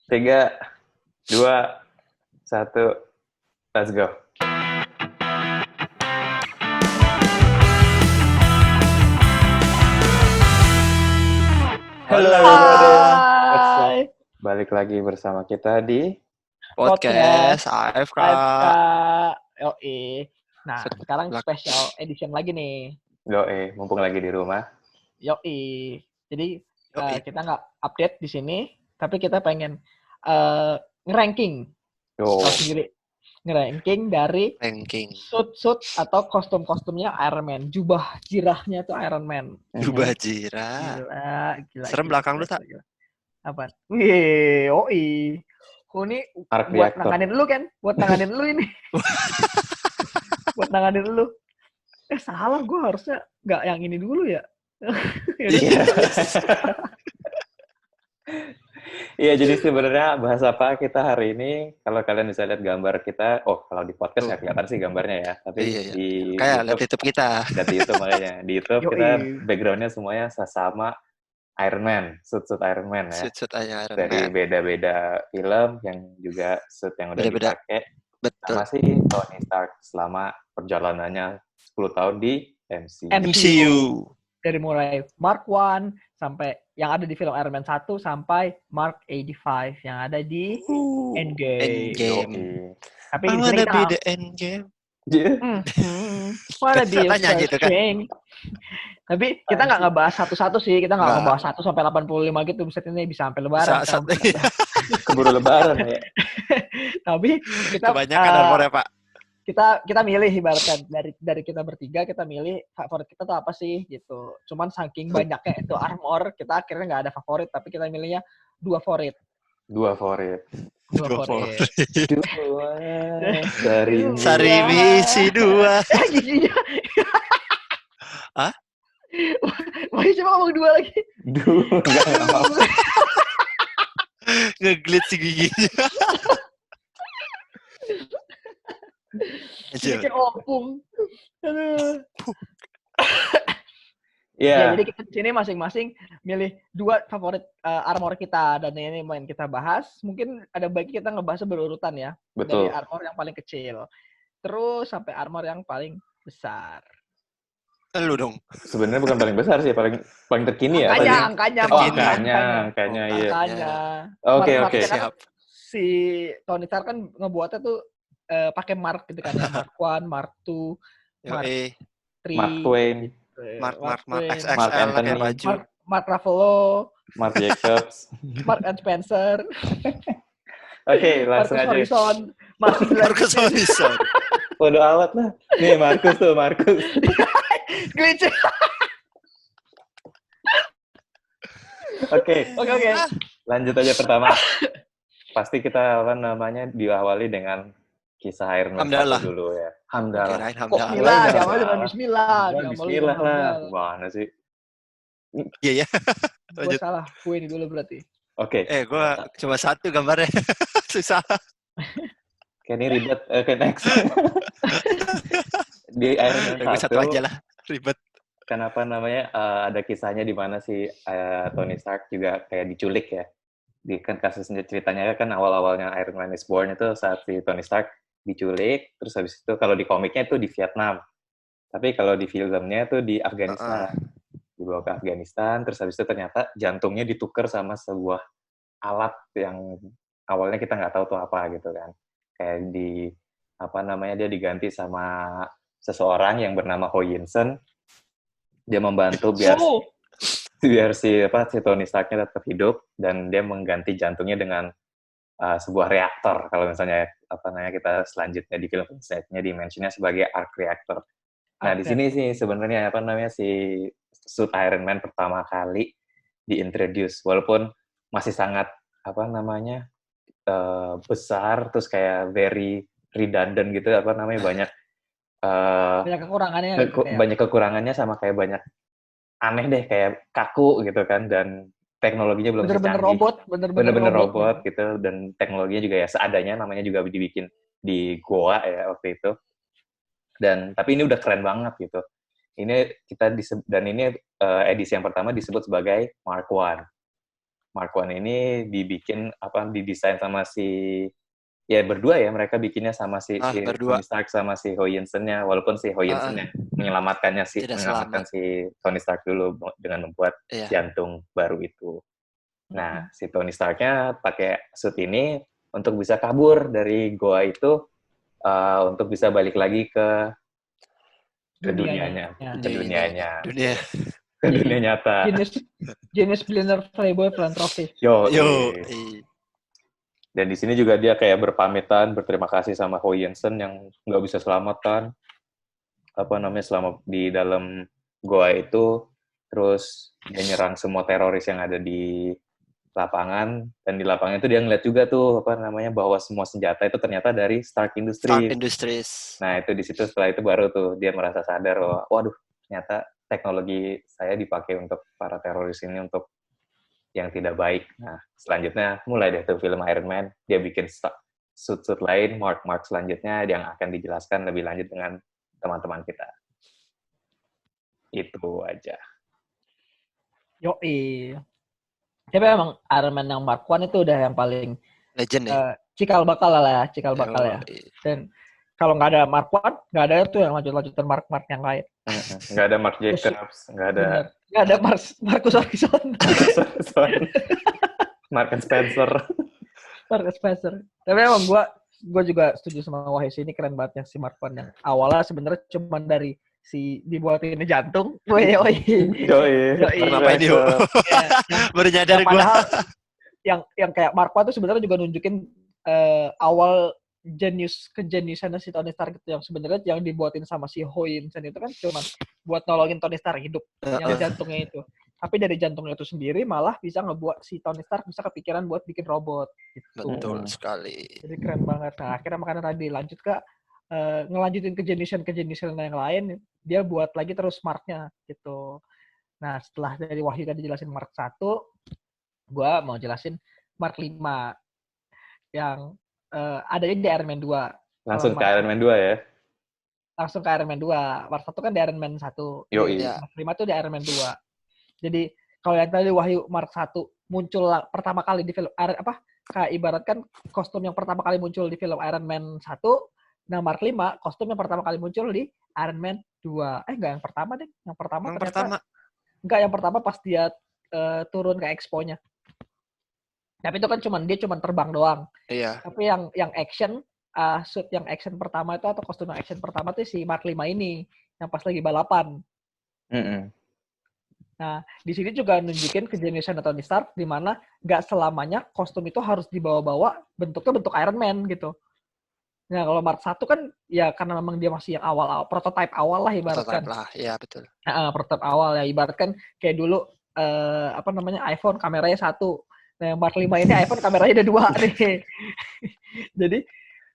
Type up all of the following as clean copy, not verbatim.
3, 2, 1, let's go. Halo everybody. Hai. Balik lagi bersama kita di Podcast AFK. AFK. Yoi. Nah, sekarang special edition lagi nih. Doe, mumpung lagi di rumah. Yoi. Jadi Yoi. kita nggak update di sini, tapi kita pengen nge-ranking. Yo. Tahu sendiri. Nge-ranking dari Ranking. suit atau kostum-kostumnya Iron Man. Jubah jirahnya tuh Iron Man. Jubah Jira. Gila. Serem belakang lu, Tak? Apa? Wih, yoi. Ini Arc buat reactor. nanganin lu kan? Buat nanganin lu ini. Buat nanganin lu. Salah, gue harusnya nggak yang ini dulu ya. Iya. Iya, jadi sebenarnya bahas apa kita hari ini? Kalau kalian bisa lihat gambar kita, kalau di podcast nggak kelihatan sih gambarnya ya, tapi Iya. di Kayak lihat YouTube, YouTube kita. lihat di YouTube makanya. Di YouTube Yoi. kita backgroundnya semuanya sama Iron Man, suit Iron Man ya. Suit aja Iron Dari Man. beda-beda film yang juga suit yang udah Beda-beda. dipakai. Betul. Sama si Tony Stark selama perjalanannya 10 tahun di MCU. MCU. Dari mulai Mark 1 sampai yang ada di film Iron Man 1 sampai Mark 85 yang ada di Endgame. Endgame. Tapi I di sini wanna kita be the Endgame. wanna be Katanya a gitu kan. string. Tapi kita nggak ngebahas satu-satu sih, kita nggak ngebahas 1 sampai 85 gitu, ini bisa sampai lebaran. Satu. Keburu lebaran ya. Tapi kita Kebanyakan armor ya, Pak. kita milih ibaratkan dari kita bertiga, kita milih favorit kita tuh apa sih gitu. Cuman saking banyaknya itu armor, kita akhirnya nggak ada favorit, tapi kita milihnya dua favorit. Dua favorit. Sari misi 2. Giginya. Hah? Wah, coba ngomong 2 lagi. Enggak mau. Ngeglitch giginya. Kayak opung. Aduh. Iya. Ya, jadi kita di sini masing-masing milih 2 favorit armor kita, dan ini main kita bahas. Mungkin ada baiknya kita ngebahasnya berurutan ya. Betul. Dari armor yang paling kecil, terus sampai armor yang paling besar. Lu dong. Sebenarnya bukan paling besar sih, paling terkini ya. Angkanya. Angkanya. Oke. Siap. Si Tony Stark kan ngebuatnya tuh pakai mark gitu kan ya. Mark 1, Mark 2, Mark 3, Mark Twain, Mark Mark XXL Anthony, pakai baju. Mark Ruffalo, Mark Jacobs. Mark and Spencer. Oke, langsung aja. Marcus Horizon. Waduh alat lah. Nih Marcus. Glitch. Oke. Lanjut aja pertama. Pasti kita diawali dengan kisah Iron Man 1 dulu ya. Hamdalah. Bismillah, diawali dengan Bismillah. Bismillah lah. Gimana sih? Iya ya. Gue salah, gue ini dulu berarti. Oke. Gue cuma 1 gambarnya. Susah. Kayak ini ribet. Oke, next. Di Iron Man 1. Satu aja lah, ribet. Kenapa namanya ada kisahnya di mana si Tony Stark juga kayak diculik ya. Kan kasusnya ceritanya kan awal-awalnya Iron Man is Born itu saat si Tony Stark diculik, terus habis itu kalau di komiknya itu di Vietnam. Tapi kalau di filmnya itu di Afghanistan. Dibawa ke Afghanistan, terus habis itu ternyata jantungnya ditukar sama sebuah alat yang awalnya kita nggak tahu tuh apa gitu kan. Kayak dia diganti sama seseorang yang bernama Ho Yinsen. Dia membantu biar si Tony Stark-nya tetap hidup, dan dia mengganti jantungnya dengan sebuah reaktor. Kalau misalnya kita selanjutnya di film selanjutnya dimensinya sebagai arc reactor. Nah, di sini sih sebenarnya si suit Iron Man pertama kali diintroduce, walaupun masih sangat besar, terus kayak very redundant gitu, banyak kekurangannya banyak kekurangannya, sama kayak banyak aneh deh, kayak kaku gitu kan, dan teknologinya belum bener-bener robot gitu, dan teknologinya juga ya seadanya, namanya juga dibikin di goa ya waktu itu. Tapi ini udah keren banget gitu. Ini edisi yang pertama disebut sebagai Mark 1. Mark One ini didesain sama ya berdua ya, mereka bikinnya sama si berdua. Tony Stark sama si Ho Jensen-nya, walaupun si Ho Jensen yang menyelamatkan si Tony Stark dulu dengan membuat jantung baru itu. Nah, si Tony Stark-nya pakai suit ini untuk bisa kabur dari goa itu, untuk bisa balik lagi ke dunianya. Ke dunia nyata. Genius billionaire playboy philanthropist. Yo. Dan di sini juga dia kayak berpamitan, berterima kasih sama Ho Jensen yang nggak bisa selamatkan, selama di dalam goa itu. Terus dia nyerang semua teroris yang ada di lapangan, dan di lapangan itu dia ngeliat juga tuh bahwa semua senjata itu ternyata dari Stark Industries. Nah itu di situ, setelah itu baru tuh dia merasa sadar bahwa waduh, ternyata teknologi saya dipakai untuk para teroris ini untuk yang tidak baik. Nah, selanjutnya mulai deh tuh film Iron Man, dia bikin suit-suit lain, Mark selanjutnya yang akan dijelaskan lebih lanjut dengan teman-teman kita. Itu aja. Yoi. Tapi emang Iron Man yang Mark One itu udah yang paling legend ya. Cikal bakal ya. Dan kalau nggak ada Mark One, nggak ada tuh yang lanjutan Mark yang lain. Nggak ada Mark Jacobs, nggak ada Marcus Horizon. Mark Spencer. Tapi emang gue juga setuju sama Wahyu, ini keren banget yang si Mark One yang awalnya sebenarnya cuma dari si dibuatin jantung. Yoi. Kenapa ini? Baru nyadar gue. Padahal yang kayak Mark One tuh sebenarnya juga nunjukin awal kejeniusan si Tony Stark itu, yang sebenarnya yang dibuatin sama si Ho Jensen itu kan cuma buat nolongin Tony Stark hidup yang jantungnya itu. Tapi dari jantungnya itu sendiri malah bisa ngebuat si Tony Stark bisa kepikiran buat bikin robot gitu. Betul sekali. Jadi keren banget. Nah, akhirnya makanya tadi lanjut ke ngelanjutin kejeniusan yang lain, dia buat lagi terus Mark-nya gitu. Nah, setelah dari Wahyu tadi jelasin Mark 1, gue mau jelasin Mark 5 yang adanya di Iron Man 2. Langsung ke Iron Man 2 ya? Langsung ke Iron Man 2. Mark 1 kan di Iron Man 1. Mark 5 tuh di Iron Man 2. Jadi, kalau yang tadi Wahyu Mark 1 muncul pertama kali di film, kayak ibaratkan kostum yang pertama kali muncul di film Iron Man 1, nah Mark 5, kostum yang pertama kali muncul di Iron Man 2. Enggak, yang pertama deh. Yang pertama pas dia turun ke Expo-nya. Tapi itu kan dia cuma terbang doang. Iya. Tapi yang action, suit yang action pertama itu atau kostum yang action pertama itu si Mark 5 ini yang pas lagi balapan. Nah, di sini juga nunjukin kejeniusan Tony Stark di mana nggak selamanya kostum itu harus dibawa-bawa bentuknya bentuk Iron Man gitu. Nah, kalau Mark 1 kan ya karena memang dia masih yang awal prototype awal lah ibaratkan. Prototype lah, ya betul. Prototype awal ya ibaratkan kayak dulu iPhone kameranya 1. Nah, yang Mark 5 ini iPhone kameranya ada 2 nih. Jadi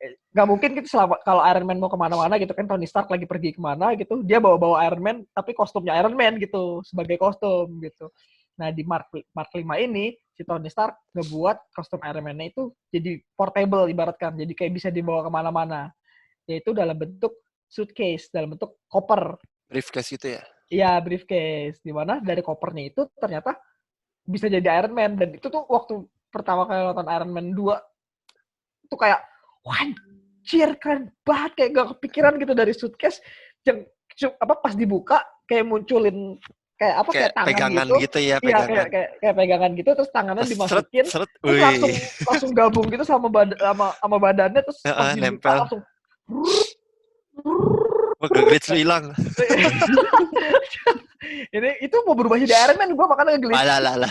nggak mungkin gitu kalau Iron Man mau kemana-mana gitu kan, Tony Stark lagi pergi kemana gitu, dia bawa Iron Man tapi kostumnya Iron Man gitu sebagai kostum gitu. Nah, di Mark 5 ini si Tony Stark ngebuat kostum Iron Man itu jadi portable ibaratkan, jadi kayak bisa dibawa kemana-mana, yaitu dalam bentuk suitcase, dalam bentuk koper, briefcase gitu ya. Iya, briefcase, di mana dari kopernya itu ternyata bisa jadi Iron Man. Dan itu tuh waktu pertama kali nonton Iron Man 2 itu kayak anjir keren banget, kayak gak kepikiran gitu dari suitcase yang pas dibuka kayak munculin kayak tangan pegangan gitu ya, pegangan. Iya, kayak pegangan gitu, terus tangannya dimasukin terus langsung gabung gitu sama badannya, terus pas dibuka nempel. langsung Glitch lu hilang. Itu mau berubah jadi Iron Man, gue makanya nge-glitch. Alah.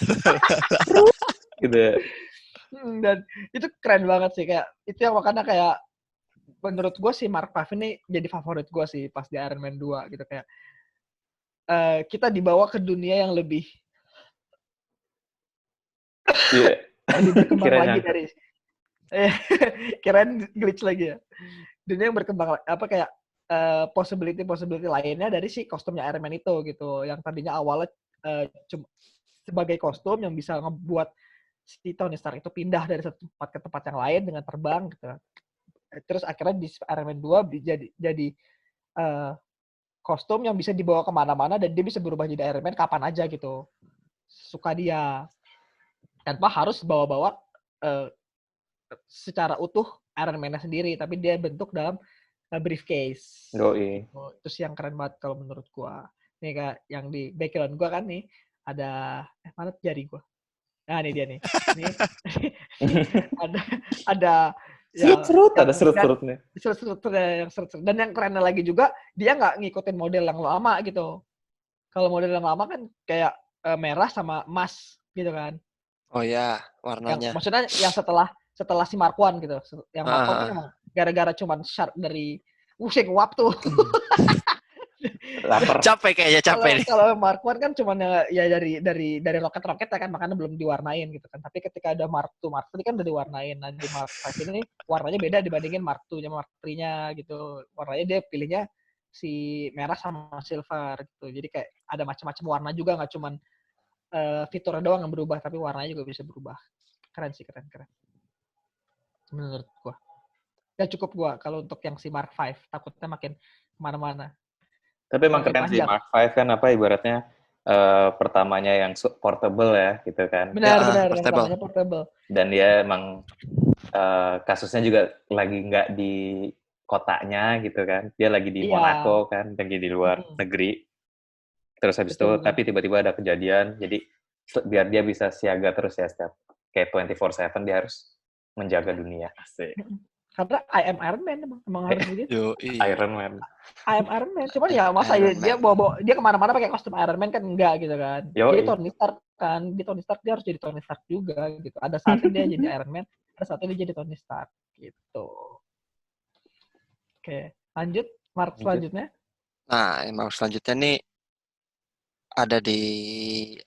Gitu. Dan itu keren banget sih, kayak itu yang makanya kayak menurut gue sih Mark 5 ini jadi favorit gue sih pas di Iron Man 2 gitu, kayak kita dibawa ke dunia yang lebih lebih berkembang lagi dari kirain glitch lagi ya. Dunia yang berkembang kayak possibility lainnya dari si kostumnya Iron Man itu gitu, yang tadinya awalnya cuma sebagai kostum yang bisa ngebuat si Tony Stark itu pindah dari satu tempat ke tempat yang lain dengan terbang gitu. Terus akhirnya di Iron Man 2 jadi kostum yang bisa dibawa kemana-mana dan dia bisa berubah jadi Iron Man kapan aja gitu, suka dia. tanpa harus bawa-bawa secara utuh Iron Man-nya sendiri, tapi dia bentuk dalam briefcase. Yoi. Gitu. Itu sih yang keren banget kalau menurut gua. Nih Kak, yang di background gua kan nih ada mana jari gua. Nah, ini dia nih. Nih ada ya Serut-serut, ada yang serut-serutnya. serut-serut. Dan yang kerennya lagi juga dia nggak ngikutin model yang lama gitu. Kalau model yang lama kan kayak merah sama emas gitu kan. Oh ya, Yang warnanya. maksudnya yang setelah si Marquand gitu. Yang Marquand kan emang gara-gara cuman sharp dari sing uap tuh. Lapar. Capek kayaknya, capek nih. Kalau Marquand kan cuman ya dari roket-roket ya kan, makanya belum diwarnain gitu kan. Tapi ketika ada Mark II ini kan udah diwarnain. Nah, di Mark V ini warnanya beda dibandingin Mark II-nya, Mark III-nya gitu. Warnanya dia pilihnya si merah sama silver gitu. Jadi kayak ada macam-macam warna juga, nggak cuman fiturnya doang yang berubah, tapi warnanya juga bisa berubah. Keren sih, keren. Menurut gua. Ya cukup gua kalau untuk yang si Mark V, takutnya makin kemana-mana. Tapi emang Makin keren sih panjang. Mark V kan apa ibaratnya pertamanya yang portable ya gitu kan. Benar, yang portable. pertamanya portable. Dan dia emang kasusnya juga lagi nggak di kotanya gitu kan. Dia lagi di Iya. Monaco kan, lagi di luar negeri. Terus habis itu, Betul. tapi tiba-tiba ada kejadian, jadi biar dia bisa siaga terus ya setiap kayak 24/7 dia harus menjaga dunia. Asik. Karena I am Iron Man emang harus begitu. Iron Man. I am Iron Man. Cuman ya masa dia bawa dia kemana-mana pakai kostum Iron Man kan enggak gitu kan. Dia Tony Stark kan. Dia Tony Stark, dia harus jadi Tony Stark juga gitu. Ada saatnya dia jadi Iron Man, ada saatnya dia jadi Tony Stark gitu. Oke, lanjut. Mark selanjutnya. Nah, Mark selanjutnya nih ada di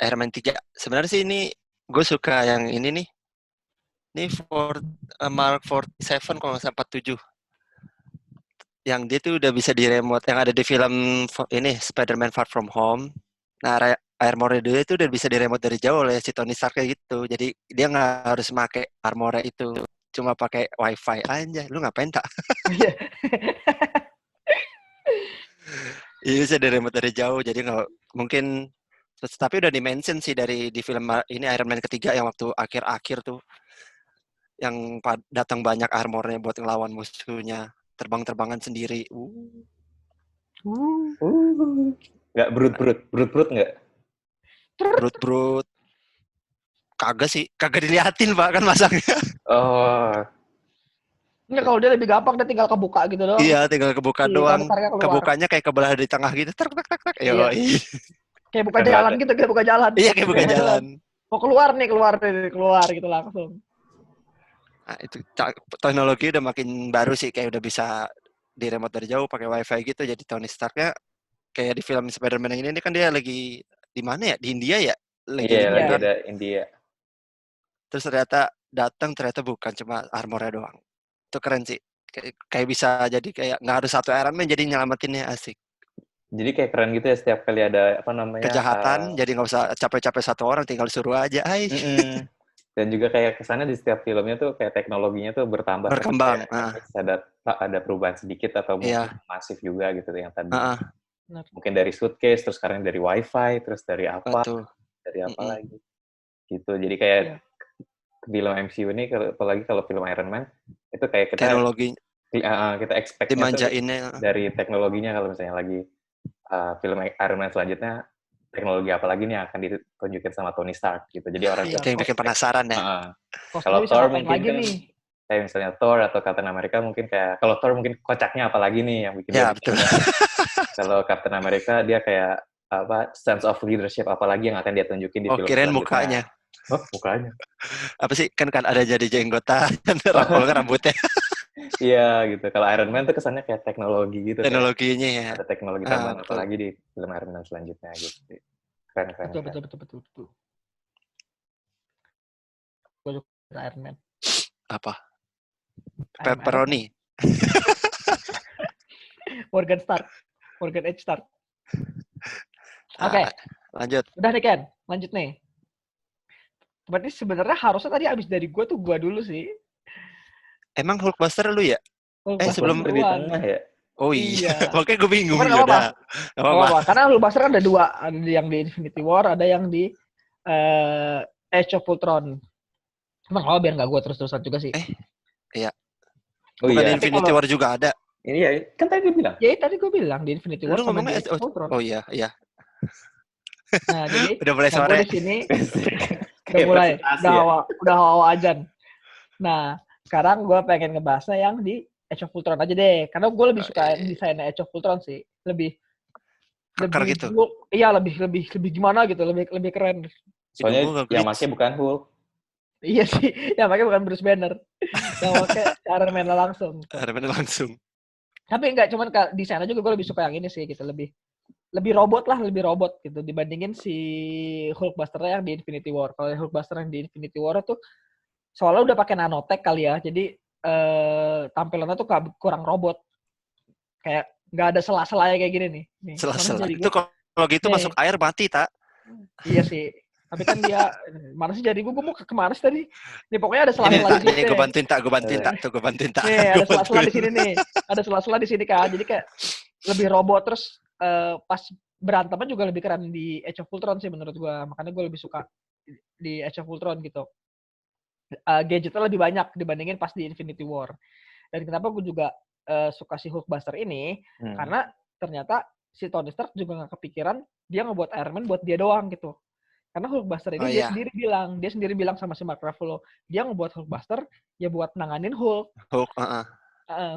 Iron Man 3. Sebenarnya sih ini gue suka yang ini nih. Ini Mark 47 kalau nggak salah 47. Yang dia tuh udah bisa di remote. Yang ada di film ini Spider-Man Far From Home. Nah, armor dia itu udah bisa di remote dari jauh oleh si Tony Stark kayak gitu. Jadi dia nggak harus pakai armor itu. Cuma pakai wifi aja. Lu ngapain tak? Iya. Iya bisa di remote dari jauh. Jadi nggak mungkin. Tapi udah di-mention sih di film ini Iron Man ketiga yang waktu akhir-akhir tuh. Yang datang banyak armornya buat ngelawan musuhnya. Terbang-terbangan sendiri. Nggak brut nggak? Brut. Kagak sih. Kagak diliatin Pak kan masangnya. Oh. Enggak, kalau dia lebih gampang, dia tinggal kebuka gitu doang. Iya, tinggal kebuka doang. Kebukanya kayak kebelah di tengah gitu. Iya. Kayak buka jalan gitu, kayak buka jalan. Iya, kayak buka jalan. Mau keluar gitu langsung. Nah, itu teknologi udah makin baru sih, kayak udah bisa di remote dari jauh pakai wifi gitu. Jadi Tony Starknya kayak di film Spider-Man yang ini kan dia lagi di mana ya? Di India ya? Lagi ada India. Terus ternyata bukan cuma armornya doang. Itu keren sih. Kayak bisa jadi kayak nggak harus satu Iron Man jadi nyelamatinnya, asik. Jadi kayak keren gitu ya setiap kali ada kejahatan, jadi nggak usah capek-capek satu orang, tinggal suruh aja. Dan juga kayak kesannya di setiap filmnya tuh kayak teknologinya tuh bertambah. Berkembang. Ada perubahan sedikit atau mungkin masif juga gitu yang tadi. Mungkin dari suitcase, terus sekarang dari wifi, terus dari apa, dari apa lagi. Gitu. Jadi kayak film MCU ini, apalagi kalau film Iron Man, itu kayak kita teknologi kita expect-nya tuh dari teknologinya. Kalau misalnya lagi film Iron Man selanjutnya, teknologi apa lagi nih yang akan ditunjukin sama Tony Stark gitu. Jadi orang itu yang bikin penasaran ya. Kalau Thor mungkin kan kayak misalnya Thor atau Captain America mungkin kayak kalau Thor mungkin kocaknya apa lagi nih yang bikin dia betul. Kalau Captain America dia kayak apa sense of leadership apa lagi yang akan dia tunjukin di film kirain mukanya. Mukanya. Apa sih kan ada jadi jenggotan rapol rambutnya. Iya gitu. Kalau Iron Man tuh kesannya kayak teknologi gitu. Teknologinya ya. Ada teknologi tambahan apa lagi di film Iron Man selanjutnya gitu. Keren. Betul. Gue juga Iron Man. Apa? Pepperoni. Morgan Edge Stark. Oke. Lanjut. Udah nih Ken, lanjut nih. Berarti sebenarnya harusnya tadi abis dari gue tuh gue dulu sih. Emang Hulkbuster lu ya? Sebelum di tengah ya? Oh iya. Makanya gue bingung. Gak apa-apa. Karena Hulkbuster kan ada dua. Ada yang di Infinity War, ada yang di Age of Ultron. Emang biar nggak gue terus-terusan juga sih. Iya. Oh Bukan iya. Infinity War juga ada. Ini ya, kan tadi gue bilang. Ya tadi gue bilang di Infinity War Lu sama di ngomongnya Age of Ultron. oh iya. Nah, jadi Udah mulai gue sore. di sini udah Kayak mulai, presentasi ya. udah hawa ajan. Nah, sekarang gue pengen ngebahasnya yang di Age of Ultron aja deh, karena gue lebih suka desainnya Age of Ultron sih, lebih Keker gitu. Iya, lebih gimana gitu, lebih keren. Soalnya yang pakai bukan Hulk. Iya sih, yang pakai bukan Bruce Banner, yang pakai Iron Man langsung. Tapi enggak, cuman desainnya juga gue lebih suka yang ini sih gitu, lebih robot gitu dibandingin si Hulkbuster yang di Infinity War. Kalau Hulkbuster yang di Infinity War tuh soalnya udah pakai nanotech kali ya, jadi tampilannya tuh kurang robot, kayak nggak ada sela-selanya kayak gini nih. Sela-sela itu kalau gitu masuk air mati tak? Iya sih. Tapi kan dia mana sih jadi gue mau kemana sih tadi? Nih pokoknya ada sela-sela di sini. Gue bantuin tak. Nih ada sela-sela di sini nih. Ada sela-sela di sini kan. Jadi kayak lebih robot, terus pas berantemnya juga lebih keren di Age of Ultron sih menurut gue. Makanya gue lebih suka di Age of Ultron gitu. Gadgetnya lebih banyak dibandingin pas di Infinity War. Dan kenapa gue juga suka si Hulkbuster ini? Karena ternyata si Tony Stark juga nggak kepikiran dia ngebuat Iron Man buat dia doang gitu. Karena Hulkbuster ini dia sendiri bilang sama si Mark Ruffalo, dia ngebuat Hulkbuster ya buat nanganin Hulk.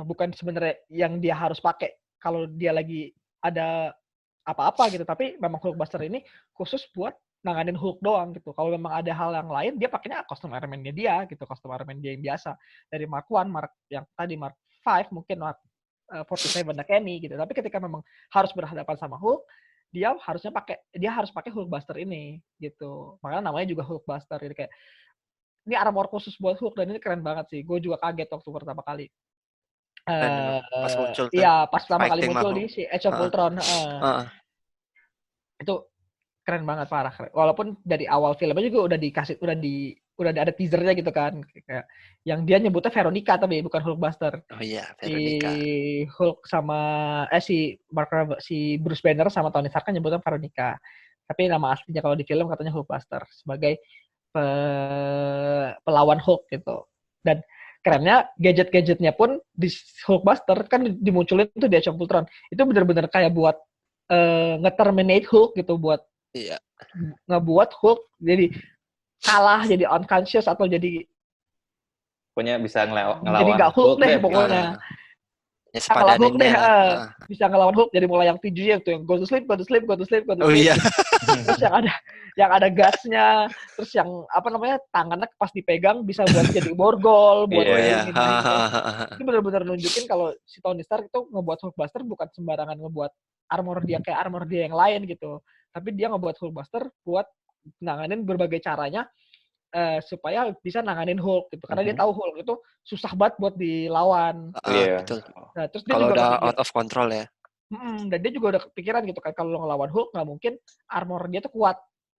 Bukan sebenarnya yang dia harus pakai kalau dia lagi ada apa-apa gitu, tapi memang Hulkbuster ini khusus buat nanganin Hulk doang gitu. Kalau memang ada hal yang lain, dia pakainya kostum Iron Man-nya dia gitu, kostum Iron Man dia yang biasa dari Mark 1, Mark yang tadi Mark 5, mungkin Mark 47 ada Kenny gitu. Tapi ketika memang harus berhadapan sama Hulk, dia harus pakai Hulkbuster ini gitu. Makanya namanya juga Hulkbuster. Jadi kayak ini armor khusus buat Hulk, dan ini keren banget sih. Gue juga kaget waktu pertama kali. Pas muncul tuh. Iya, pas pertama kali muncul di si Age of Ultron. Itu keren banget, parah. Walaupun dari awal filmnya juga udah ada teasernya gitu kan, kayak yang dia nyebutnya Veronica tapi bukan Hulkbuster. Oh iya, Veronica. Si Hulk sama si Bruce Banner sama Tony Stark kan nyebutnya Veronica. Tapi nama aslinya kalau di film katanya Hulkbuster sebagai pelawan Hulk gitu. Dan kerennya gadget-gadgetnya pun di Hulkbuster kan dimunculin tuh di Age of Ultron. Itu benar-benar kayak buat nge-terminate Hulk gitu, buat ngebuat Hulk jadi kalah, jadi unconscious atau jadi pokoknya bisa ngelawan jadi nggak Hulk deh pokoknya. Kalah Hulk deh, bisa ngelawan Hulk. Jadi mulai yang 7 tuh yang go to sleep. Oh iya. Terus yang ada gasnya, terus yang apa namanya tangannya pas dipegang bisa buat jadi borgol, buat ini. Itu benar-benar nunjukin kalau si Tony Stark itu ngebuat Hulkbuster bukan sembarangan ngebuat armor dia kayak armor dia yang lain gitu, tapi dia ngebuat Hulkbuster buat nanganin berbagai caranya supaya bisa nanganin Hulk gitu, karena dia tahu Hulk itu susah banget buat dilawan. Betul. Nah, terus dia kalau juga udah out of control ya. Dan dia juga udah kepikiran gitu kan, kalau lo ngelawan Hulk nggak mungkin armor dia tuh kuat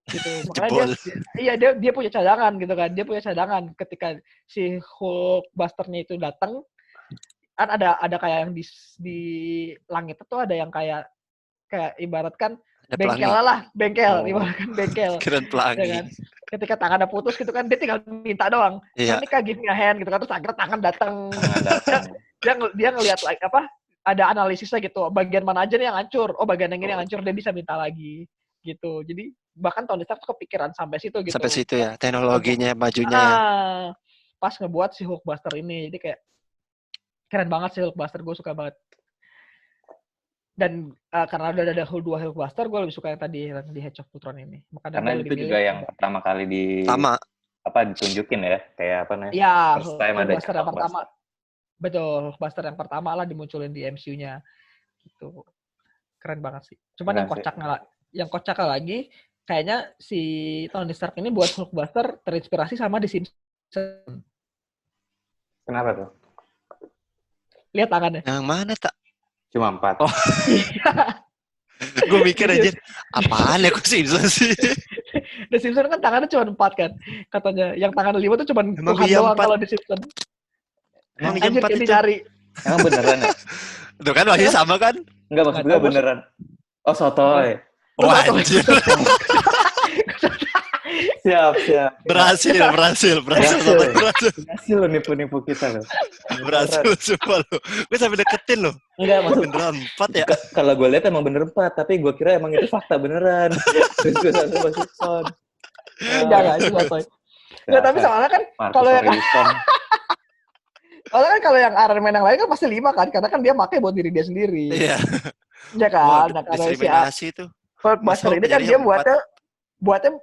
gitu. Makanya dia punya cadangan gitu kan. Dia punya cadangan ketika si Hulkbuster-nya itu datang. Kan ada kayak yang di langit itu ada yang kayak ibaratkan bengkel ibaratkan bengkel. Keren pelangi. Ya kan? Ketika tangannya putus gitu kan, dia tinggal minta doang. Ini kak give me a hand gitu kan, terus akhirnya tangan datang. Dia ngelihat apa? Ada analisisnya gitu. Bagian mana aja nih yang hancur? Oh, bagian yang ini yang hancur, dia bisa minta lagi gitu. Jadi bahkan Tony Stark kepikiran sampai situ gitu. Sampai situ ya, teknologinya majunya ya. Pas ngebuat si Hulkbuster ini. Jadi kayak keren banget sih Hulkbuster, gue suka banget. Dan karena udah ada dua Hulkbuster, gue lebih suka yang tadi yang di Age of Ultron ini. Makanya karena itu juga yang pertama kali ditunjukin ya, kayak apa namanya? Iya, Hulkbuster yang pertama. Betul, Hulkbuster yang pertama lah dimunculin di MCU-nya. Gitu. Keren banget sih. Cuman yang kocaknya lagi, kayaknya si Tony Stark ini buat Hulkbuster terinspirasi sama The Simpsons. Kenapa tuh? Lihat tangannya. Yang mana tak? Cuma 4. Oh. Gue mikir aja, apaan ya kok Simpsons sih? The Simpsons kan tangannya cuma 4 kan. Katanya yang tangan 5 tuh cuma Tuhan doang kalau The Simpsons. Emang iya 4 itu? Dicari. Emang beneran ya? Tuh kan masih sama kan? Enggak, maksud gue beneran. Oh, sotoy. Wah, anjir. Siap. Berhasil. Berhasil. Berhasil. Berhasil lo nipu-nipu kita lo. Berhasil semua lo. Gue sampai deketin lo. Enggak, maksud Beneran 4 ya? kalau gue lihat emang bener 4, tapi gue kira emang itu fakta beneran. Terus gue langsung masuk son. Jangan itu sotoy. Nggak, tapi soalnya kan kalau yang soalnya kan kalau yang Iron Man yang lain kan pasti 5 kan, karena kan dia pakai buat diri dia sendiri. Iya. Ya kan, nah kalau si Diskriminasi itu. Hulkbuster ini kan dia buatnya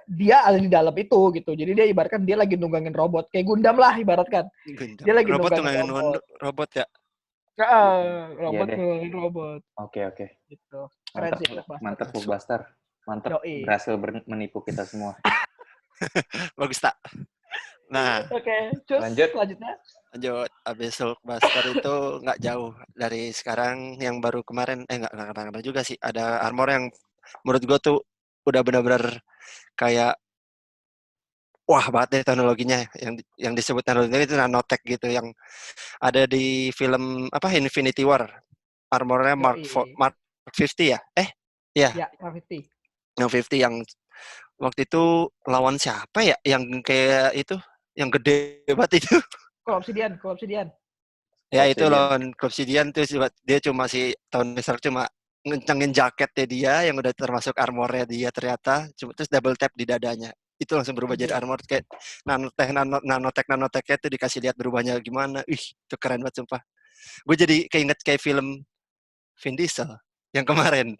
dia ada di dalam itu gitu. Jadi dia ibaratkan dia lagi nunggangin robot kayak Gundam lah ibaratkan. Gundam. Dia lagi robot nunggangin robot ya. Robot nunggangin robot. Oke. Gitu. Keren sih Hulkbuster. Mantap Hulkbuster. Mantap. Berhasil menipu kita semua. Bagus tak? Nah, oke, selanjutnya. Lanjut, abis Hulkbuster itu nggak jauh dari sekarang yang baru kemarin, nggak kemarin juga sih, ada armor yang menurut gue tuh udah benar-benar kayak wah banget deh teknologinya, yang disebut teknologinya itu nanotech gitu, yang ada di film apa Infinity War, armornya Mark 50 ya? Ya, Mark 50. Yang 50 yang waktu itu lawan siapa ya? Yang kayak itu, yang gede banget itu. Obsidian. Ya itu lawan Obsidian tuh dia cuma Tony Stark cuma ngencengin jaketnya dia yang udah termasuk armornya dia ternyata terus double tap di dadanya. Itu langsung berubah jadi armor kayak nanotech-nya tuh dikasih lihat berubahnya gimana. Itu keren banget sumpah. Gue jadi keinget kayak film Vin Diesel yang kemarin.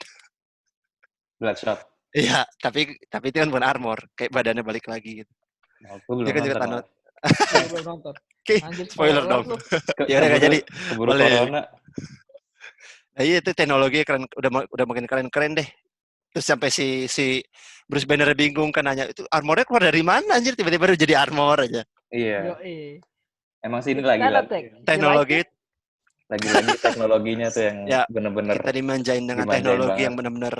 Bloodshot. Iya, tapi itu kan bukan armor, kayak badannya balik lagi gitu. Dia kan juga belum nonton. Anjir, spoiler dong. Ya udah nggak jadi. Keburu corona. Nah, iya itu teknologi keren, udah makin keren deh. Terus sampai si Bruce Banner bingung kan nanya, itu armornya keluar dari mana anjir tiba-tiba udah jadi armor aja. Iya. Emang sih ini lagi teknologi. Lagi-lagi teknologinya tuh yang ya, bener-bener kita dimanjain dengan teknologi banget. Yang bener-bener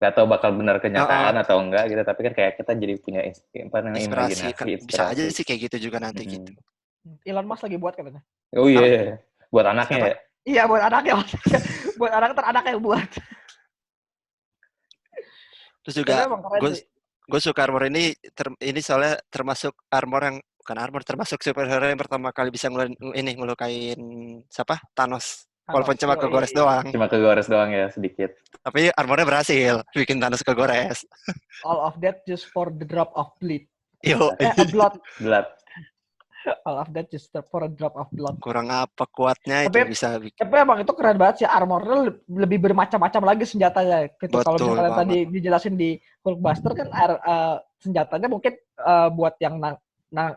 gak tau bakal benar kenyataan atau enggak gitu, tapi kan kayak kita jadi punya imajinasi. Bisa aja sih kayak gitu juga nanti gitu. Elon Musk lagi buat katanya. Oh iya, buat anaknya ya? Iya, buat anaknya. Buat anak yang buat. Terus juga gue suka armor ini soalnya termasuk armor yang bukan armor, termasuk superhero yang pertama kali bisa ngelukain siapa? Thanos. Walaupun cuma kegores doang. Cuma kegores doang ya, sedikit. Tapi armornya berhasil bikin Thanos kegores. All of that just for the drop of blood. Blood. All of that just for a drop of blood. Kurang apa kuatnya itu bisa bikin. Tapi emang itu keren banget sih, armornya lebih bermacam-macam lagi senjatanya. Gitu. Kalau misalnya tadi dijelasin di Hulkbuster kan senjatanya mungkin buat yang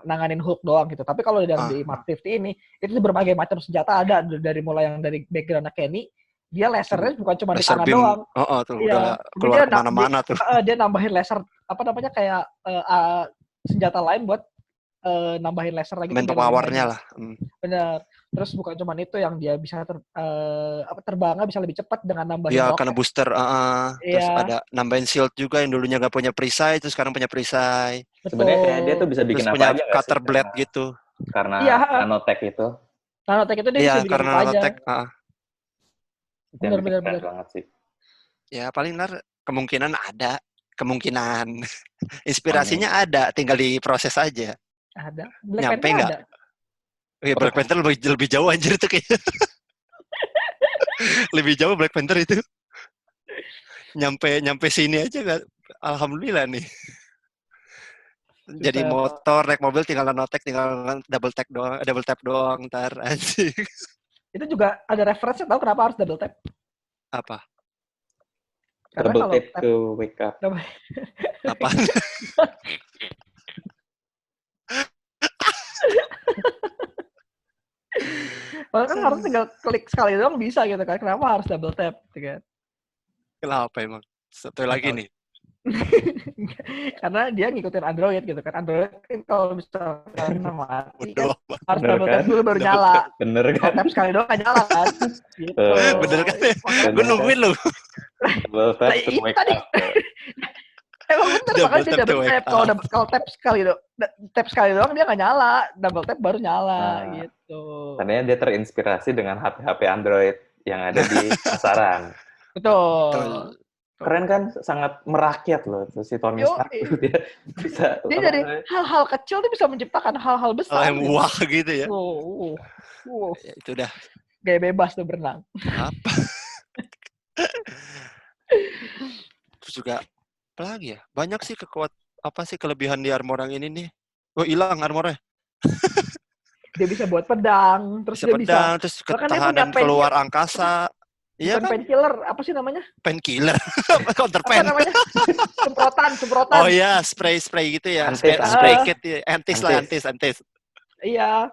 nanganin Hulk doang gitu. Tapi kalau di Mark 50 ini, itu berbagai macam senjata ada dari mulai yang dari background Kenny, dia lasernya bukan cuma di tangan doang. Tuh udah keluar kemana-mana tuh. Dia nambahin laser apa namanya kayak senjata lain buat nambahin laser lagi. Main powernya lah. Benar. Terus bukan cuma itu yang dia bisa terbangnya bisa lebih cepat dengan nambahin roket. Karena booster. Terus ada nambahin shield juga yang dulunya nggak punya perisai, terus sekarang punya perisai. Sebenarnya dia tuh bisa bikin terus apa aja. Cutter blade gitu. Karena nanotech itu. Nanotech itu dia bisa bikin karena apa nanotech, aja. Benar banget sih. Ya paling kemungkinan ada. Kemungkinan. Inspirasinya ada, tinggal diproses aja. Ada. Nyampe nggak? Iya, Black Panther lebih jauh anjir tuh kayaknya. Lebih jauh Black Panther itu. Nyampe sini aja nggak? Alhamdulillah nih. Jadi motor, naik mobil tinggal nanotech, tinggal double tap doang ntar anjir. Itu juga ada referensi, tahu kenapa harus double tap? Apa? Karena double tap to wake up. Apa? Padahal kan harus tinggal klik sekali doang bisa gitu kan. Kenapa harus double tap gitu kan? Kenapa emang? Satu lagi nih. Karena dia ngikutin Android gitu kan. Android kan kalau misalkan mati kan harus bener double tap dulu baru nyala. Bener kan? Kalau tap sekali doang gak nyala kan. Gitu. Bener kan? Gue nungguin lu. Double tap to wake up. Emang bener, makanya dia double tap. Kalau tap sekali doang dia gak nyala. Double tap baru nyala gitu. Tadinya dia terinspirasi dengan HP-HP Android yang ada di pasaran. Betul. Keren kan, sangat merakyat loh tuh si Tony Stark tuh. Dia bisa Dia dari hal-hal kecil dia bisa menciptakan hal-hal Hal besar. yang wah gitu ya. Ya, itu dah. Gaya bebas tuh berenang. Apa? Terus juga apa lagi ya? Banyak sih kelebihan di armor yang ini nih. Oh, hilang armornya. Dia bisa buat pedang, terus Bisa dia pedang, bisa. terus Bahkan dia punya ketahanan keluar angkasa. Iya bukan kan? painkiller, apa sih namanya? Painkiller. Counter Apa pain. namanya? Semprotan. Oh iya, spray gitu ya. Antis. Spray kit ya. Antis. Iya.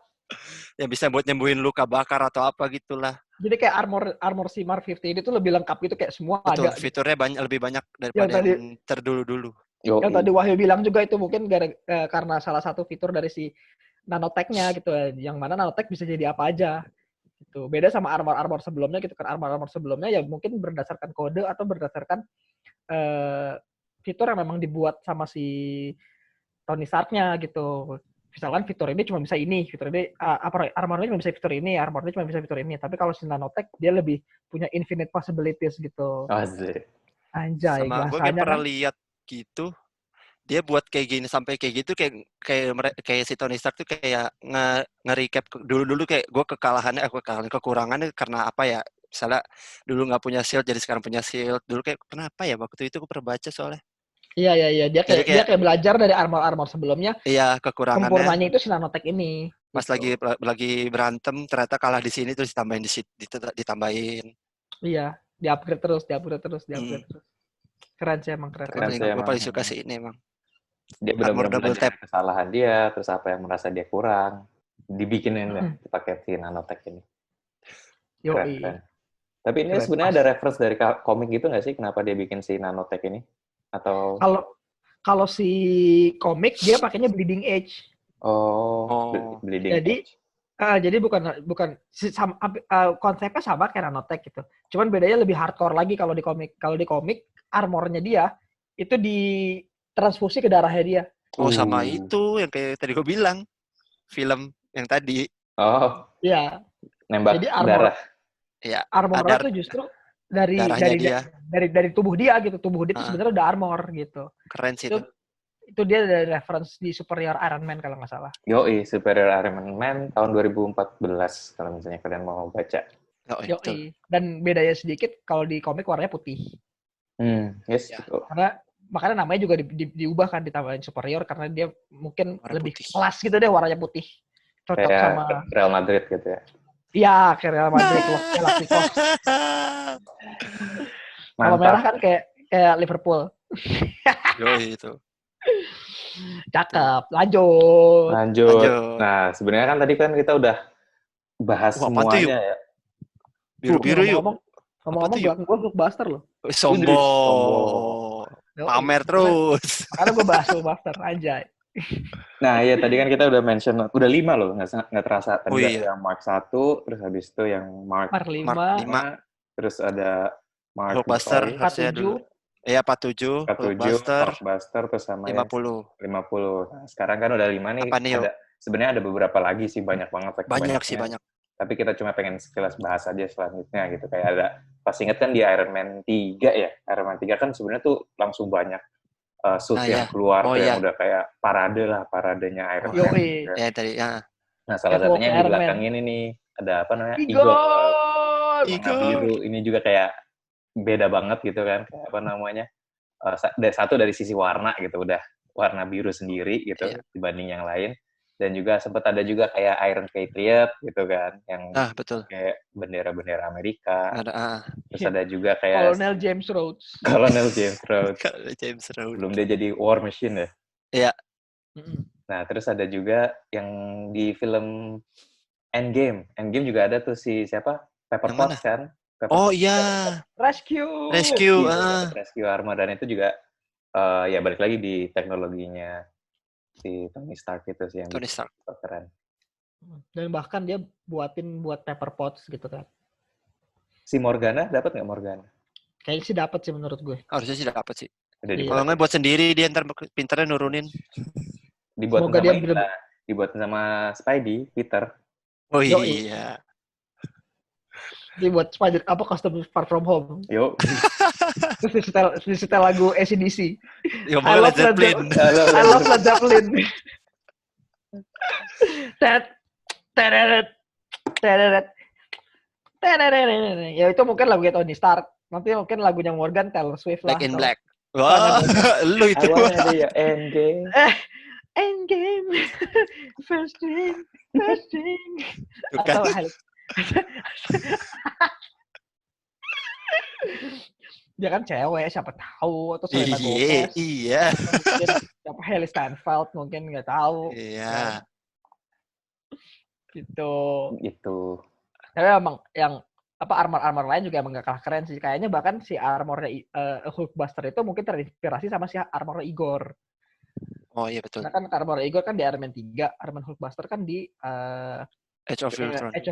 Yang bisa buat nyembuhin luka bakar atau apa gitulah. Jadi kayak armor si Mark 50 ini tuh lebih lengkap gitu, kayak semua Betul, ada. fiturnya lebih banyak Yang daripada tadi yang terdulu-dulu. yang tadi Wahyu bilang juga itu mungkin karena salah satu fitur dari si nanotech-nya gitu, yang mana nanotech bisa jadi apa aja gitu. Beda sama armor sebelumnya gitu kan. Armor sebelumnya ya mungkin berdasarkan kode atau berdasarkan fitur yang memang dibuat sama si Tony Stark-nya gitu. Misalkan fitur ini cuma bisa ini, fitur ini armornya cuma bisa fitur ini, armornya cuma bisa fitur ini. Tapi kalau si nanotech dia lebih punya infinite possibilities gitu. Asik. Anjay, Sama gue kayak pernah lihat gitu. Dia buat kayak gini sampai kayak gitu kayak si Tony Stark tuh kayak nge-recap dulu kayak gue kekurangannya karena apa ya? Misalnya dulu nggak punya shield jadi sekarang punya shield. Dulu kayak kenapa ya waktu itu gue pernah baca soalnya. Iya. Dia kayak belajar dari armor sebelumnya. Iya, kekurangannya. Sempurnanya itu si nanotech ini. Pas gitu. lagi berantem ternyata kalah di sini terus ditambahin. Iya, di-upgrade terus. Keren sih emang keren. Gue paling suka sih ini emang. Dia benar-benar belajar kesalahan dia, terus apa yang merasa dia kurang, dibikinin ya pakai si nanotech ini. Keren. Tapi ini sebenarnya ada reference dari komik gitu nggak sih? Kenapa dia bikin si nanotech ini? Atau kalau si komik dia pakainya bleeding edge. Bleeding edge. Jadi bukan konsepnya sama kayak nanotech gitu. Cuman bedanya lebih hardcore lagi kalau di komik. Kalau di komik armornya dia itu ditransfusi ke darahnya dia. Oh, sama itu yang kayak tadi gue bilang. Film yang tadi. Oh. Iya. Nembak jadi darah. Ya, armornya tuh justru dari tubuh dia gitu. Tubuh dia itu sebenarnya udah armor gitu. Keren sih itu. Itu dia ada reference di Superior Iron Man kalau nggak salah. Yoi, Superior Iron Man tahun 2014 kalau misalnya kalian mau baca. Yoi. Dan bedanya sedikit kalau di komik warnanya putih. Yes. Ya. Karena makanya namanya juga diubah kan, ditambahin Superior karena dia mungkin lebih kelas gitu deh warnanya putih. Cocok kayak sama Real Madrid gitu ya. Iya, kayak Real Madrid loh, Galacticos. Kalau merah kan kayak Liverpool. Yoi itu. Cakep. Lanjut. Nah, sebenarnya kan tadi kan kita udah bahas semuanya ya. Biru-biru yuk. Ngomong-ngomong belakang gue blockbuster loh. Sombong. Pamer terus. Karena gue bahas blockbuster, anjay. Nah, iya tadi kan kita udah mention, udah 5 loh, nggak terasa. Tadi ada yang Mark 1, terus habis itu yang Mark 5, terus ada Mark Blockbuster harusnya dulu. Iya, 47, Blockbuster, terus sama 50. Nah, sekarang kan udah 5 nih. Sebenarnya ada beberapa lagi sih, banyak banget. Banyak. Tapi kita cuma pengen sekilas bahas aja selanjutnya gitu. Kayak ada, pas inget kan di Iron Man 3 ya. Iron Man 3 kan sebenarnya tuh langsung banyak suit yang keluar yang udah kayak paradenya Iron Man. Ya tadi ya. Nah, salah satunya di belakang ini nih ada apa namanya? Eagle. Warna biru ini juga kayak beda banget gitu kan, kayak apa namanya? Satu dari sisi warna gitu, udah warna biru sendiri gitu dibanding yang lain. Dan juga sempat ada juga kayak Iron Patriot gitu kan, yang betul. kayak bendera-bendera Amerika. Terus ada juga Colonel kayak James Rhodes. Belum dia jadi War Machine ya? Iya. Nah, terus ada juga yang di film Endgame juga ada tuh si siapa? Pepper Potts kan? Iya. Rescue Armor, dan itu juga ya balik lagi di teknologinya si Tony Stark itu sih yang keren. Dan bahkan dia buat Pepper Potts gitu kan. Si Morgana dapat nggak Morgana? Kayaknya sih dapat sih menurut gue. Harusnya sih dapat sih. Kalau nggak buat sendiri dia ntar pinternya nurunin. Dibuat sama Spidey, Peter. Oh iya. Dibuat Spider apa kostum Far From Home. Yuk. Terus disetel lagu AC/DC. Ya mau Led Zeppelin. I love Led Zeppelin. Tet teret teret teret. Ya itu mungkin lagunya Tony Stark. Nanti mungkin lagunya Morgan Taylor Swift lah. Back in Black. Wah, lu itu. Awalnya dia Endgame. Endgame. First thing. Bukan. Atau dia kan cewek, siapa tahu, atau Selena Gomez. Iya. Mungkin siapa Hailey Steinfeld mungkin nggak tahu. Iya. Gitu. Tapi emang yang armor lain juga emang gak kalah keren sih. Kayaknya bahkan si armornya Hulkbuster itu mungkin terinspirasi sama si armornya Igor. Oh iya betul. Karena kan armor Igor kan di Iron Man 3, Iron Man Hulkbuster kan di Age of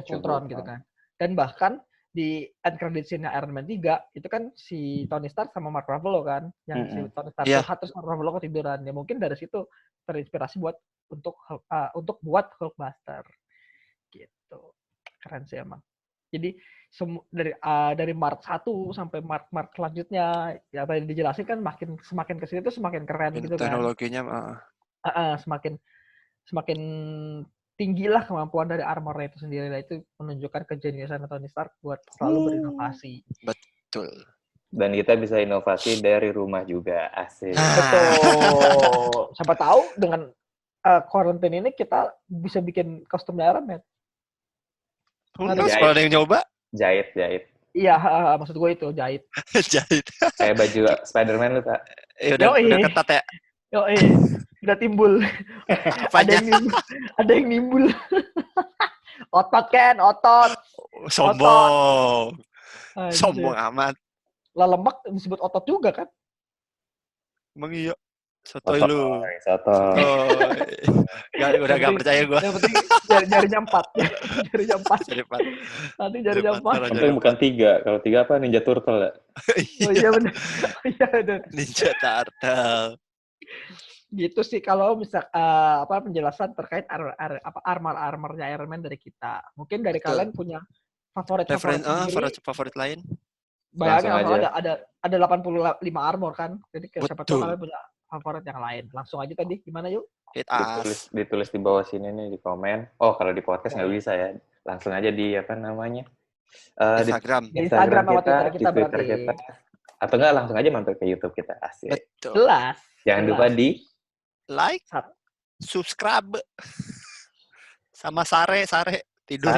Ultron gitu kan. Dan bahkan di end credit scene-nya Iron Man 3 itu kan si Tony Stark sama Mark Ruffalo kan yang si Tony Stark terus Mark Ruffalo ketiduran. Ya mungkin dari situ terinspirasi untuk buat Hulkbuster. Gitu. Keren sih emang. Jadi dari Mark 1 sampai Mark selanjutnya ya tadi dijelasin kan semakin kesini tuh semakin keren gitu kan. Teknologinya semakin tinggi lah kemampuan dari armornya itu sendiri. Nah, itu menunjukkan kejeniusan Tony Stark buat selalu berinovasi. Betul. Dan kita bisa inovasi dari rumah juga, asik. Betul. Siapa tahu dengan quarantine ini kita bisa bikin kostum Iron Man. Kalau ada yang nyoba? Jahit. Iya, maksud gue itu jahit. Jahit. Kayak baju Spider-Man lu, tak? Udah ketat ya? Udah timbul. Ada yang nimbul. Otot. Sombong. Sombong amat. Lah lemak disebut otot juga kan? Emang iya. Sotoy lu. Sotoy. Udah gak percaya gue. Yang penting jarinya 4. Nanti jarinya 4. Tapi bukan 3. Kalau 3 apa? Ninja Turtle ya? Oh iya benar. Ninja Turtle. Gitu sih kalau misal penjelasan terkait armornya Iron Man dari kita. Mungkin dari kalian punya favorit lain. Bayangin ada 85 armor kan. Jadi siapa tahu kalian punya favorit yang lain. Langsung aja tadi gimana yuk? Ditulis di bawah sini nih di komen. Oh, kalau di podcast nggak bisa ya. Langsung aja di Instagram kita, di Twitter kita. Atau enggak langsung aja mampir ke YouTube kita. Asik. Betul. Jangan lupa di like, subscribe, sama sare tidur.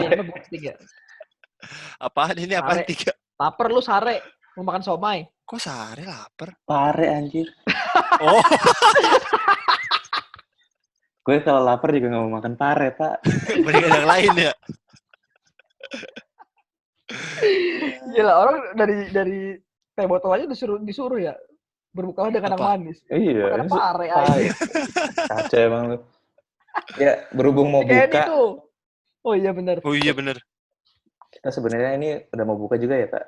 Apaan ini? Apaan 3? Laper lu sare, mau makan somai. Kok sare lapar? Pare anjir. Oh. Gue kalau lapar juga nggak mau makan pare, Pak. Mendingan yang lain ya. Gila, orang dari teh botol aja disuruh ya. Berbukalah dengan yang manis. Iya. Makan pare aja. Kacau emang lu. Ya, berhubung mau buka. Oh iya benar. Kita sebenarnya ini udah mau buka juga ya, Pak?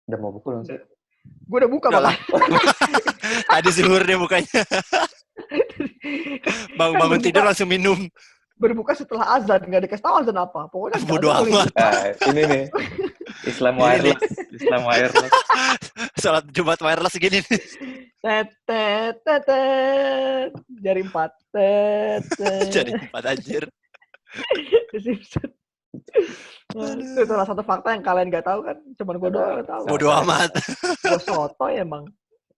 Udah mau buka belum sih? Gue udah buka, Pak. Tadi zuhur deh bukanya. Bangun tidur langsung minum. Berbuka setelah azan, nggak dikasih tahu azan apa. Pokoknya bodo amat. Ini nih. Islam wireless. Salat Jumat wireless gini nih. Jari 4. Jari 4 anjir. Itu salah satu fakta yang kalian nggak tahu kan. Cuman gue doang tahu. Bodo amat. Gue soto emang.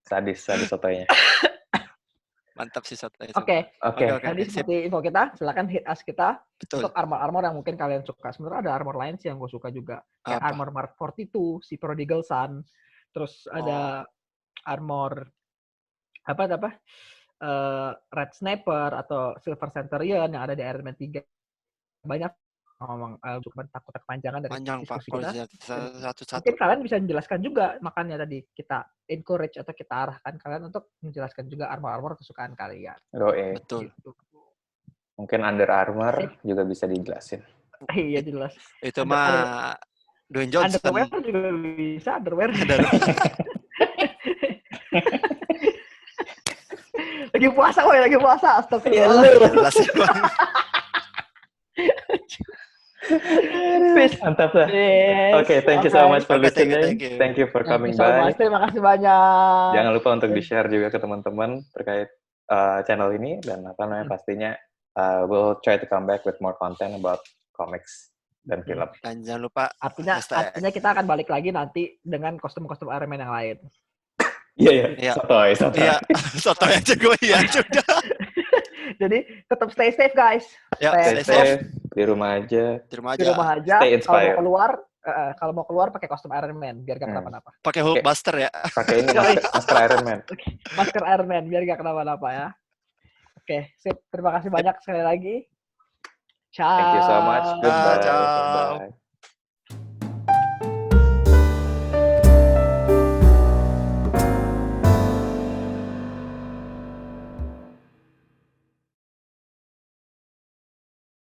Sadis sotonya. Mantap sih sotonya. Oke. Tadi seperti info kita, silakan hit us kita. Betul. Untuk armor yang mungkin kalian suka. Sebenarnya ada armor lain sih yang gue suka juga. Kayak armor Mark 42, si Prodigal Son. Terus ada armor Red Sniper atau Silver Centurion yang ada di Iron Man 3. Banyak ngomong cuma takut kepanjangan dari diskusi kita. Satu-satu. Mungkin kalian bisa menjelaskan juga, makanya tadi kita encourage atau kita arahkan kalian untuk menjelaskan juga armor kesukaan kalian. Betul. Gitu. Mungkin Under Armour juga bisa dijelasin. Iya jelas. Itu mah Dwayne Johnson. Underwear juga bisa, underwear. Lagi puasa. Astagfirullah. Jelas emang. Peace. Mantap lah. Yes. Oke, thank you so much for Oke, thank you, listening. thank you. Thank you for Thank you coming so by. much. Terima kasih banyak. Jangan lupa untuk di-share juga ke teman-teman terkait channel ini dan apa namanya pastinya we'll try to come back with more content about comics dan film. Dan jangan lupa Artinya kita akan balik lagi nanti dengan kostum-kostum Iron Man yang lain. Iya. Sotoy. Iya, sotoy aja gue ya sudah. Jadi tetap stay safe guys. Ya, Stay safe, di rumah aja. Di rumah Di aja. rumah aja. Stay inspired. Kalau mau keluar pakai kostum Iron Man biar gak kenapa-napa. Pakai Hulkbuster ya. Pakai ini masker Iron Man. Masker Iron Man biar gak kenapa-napa ya. Oke, sip. Terima kasih banyak sekali lagi. Ciao. Thank you so much. Goodbye. Ciao. Bye.